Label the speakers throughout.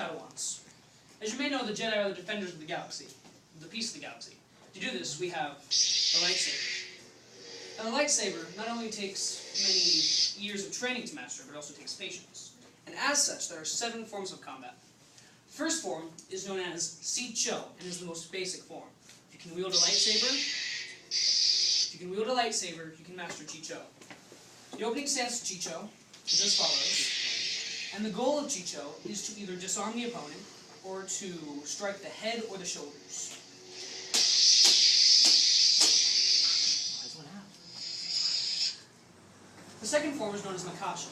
Speaker 1: Padawans. As you may know, the Jedi are the defenders of the galaxy, the peace of the galaxy. To do this, we have a lightsaber. And the lightsaber not only takes many years of training to master, but also takes patience. And as such, there are 7 forms of combat. The first form is known as Si Cho, and is the most basic form. If you can wield a lightsaber, you can master Chi Cho. The opening stance of Chi Cho is as follows, and the goal of Chi Cho is to either disarm the opponent or to strike the head or the shoulders. The second form is known as Makashi.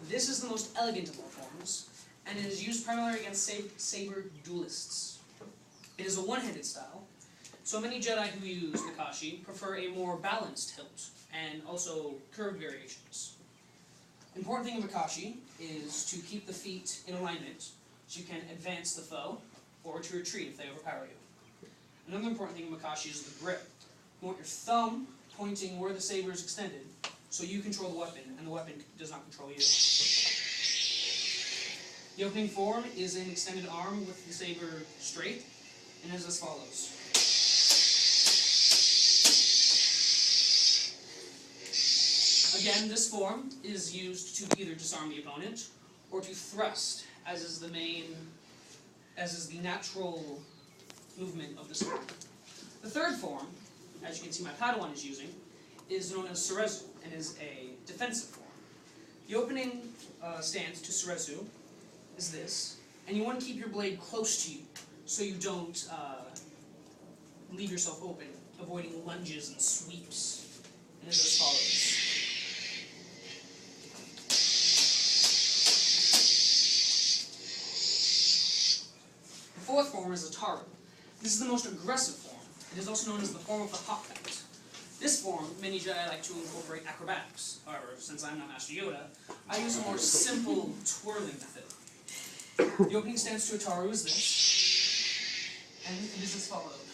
Speaker 1: This is the most elegant of all forms, and it is used primarily against saber duelists. It is a one-handed style, so many Jedi who use Makashi prefer a more balanced hilt, and also curved variations. The important thing in Makashi is to keep the feet in alignment, so you can advance the foe, or to retreat if they overpower you. Another important thing in Makashi is the grip. You want your thumb pointing where the saber is extended, so you control the weapon, and the weapon does not control you. The opening form is an extended arm with the saber straight, and is as follows. Again, this form is used to either disarm the opponent, or to thrust, as is the natural movement of the sword. The third form, as you can see my Padawan is using, is known as Surezu, and is a defensive form. The opening stance to Surezu is this, and you want to keep your blade close to you, so you don't leave yourself open, avoiding lunges and sweeps. And it is as follows. The fourth form is Ataru. This is the most aggressive form. It is also known as the form of the hawk bat. This form, many Jedi like to incorporate acrobatics. However, since I'm not Master Yoda, I use a more simple twirling method. The opening stance to Ataru is this, and it is as follows.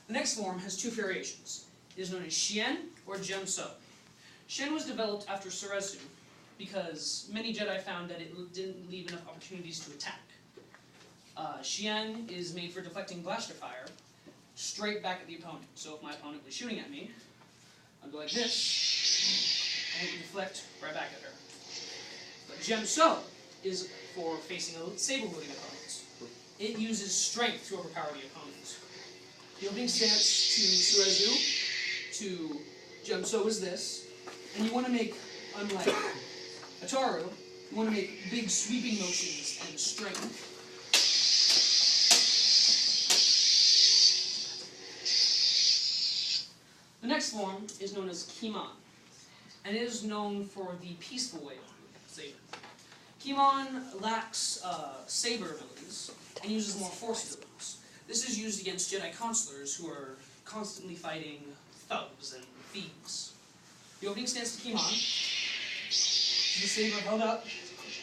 Speaker 1: The next form has 2 variations. It is known as Xian or Gem So. Xian was developed after Surezu because many Jedi found that it didn't leave enough opportunities to attack. Xian is made for deflecting blaster fire straight back at the opponent. So if my opponent was shooting at me, I'd go like this, and it would deflect right back at her. But Gem So is for facing a saber-wielding opponent. It uses strength to overpower the opponent. The opening stance to Surezu to Gem So is this, and you want to make, unlike Ataru, you want to make big sweeping motions and strength. The next form is known as Kiman, and it is known for the peaceful way of saber. Kiman lacks saber abilities and uses more force abilities. This is used against Jedi consulars who are constantly fighting thugs and thieves. The opening stance to Kiman is the saber held up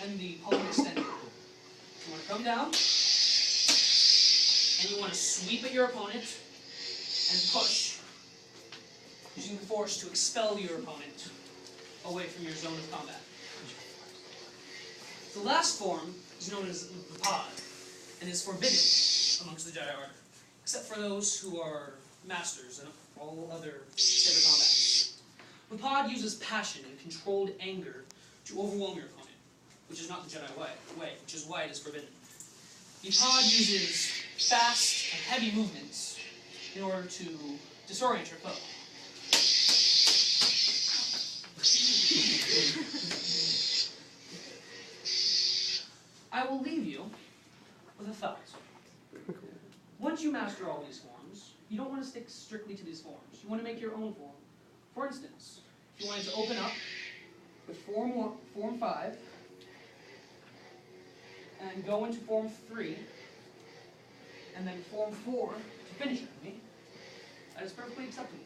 Speaker 1: and the palm extended. You want to come down, and you want to sweep at your opponent and push, using the force to expel your opponent away from your zone of combat. The last form is known as the Pod, and is forbidden amongst the Jedi Order, except for those who are masters and all other saber combats. The Pod uses passion and controlled anger to overwhelm your opponent, which is not the Jedi way, which is why it is forbidden. The Pod uses fast and heavy movements in order to disorient your foe. I will leave you with a thought. Once you master all these forms, you don't want to stick strictly to these forms. You want to make your own form. For instance, if you wanted to open up with Form 5, and go into Form 3, and then Form 4 to finish with me, that is perfectly acceptable.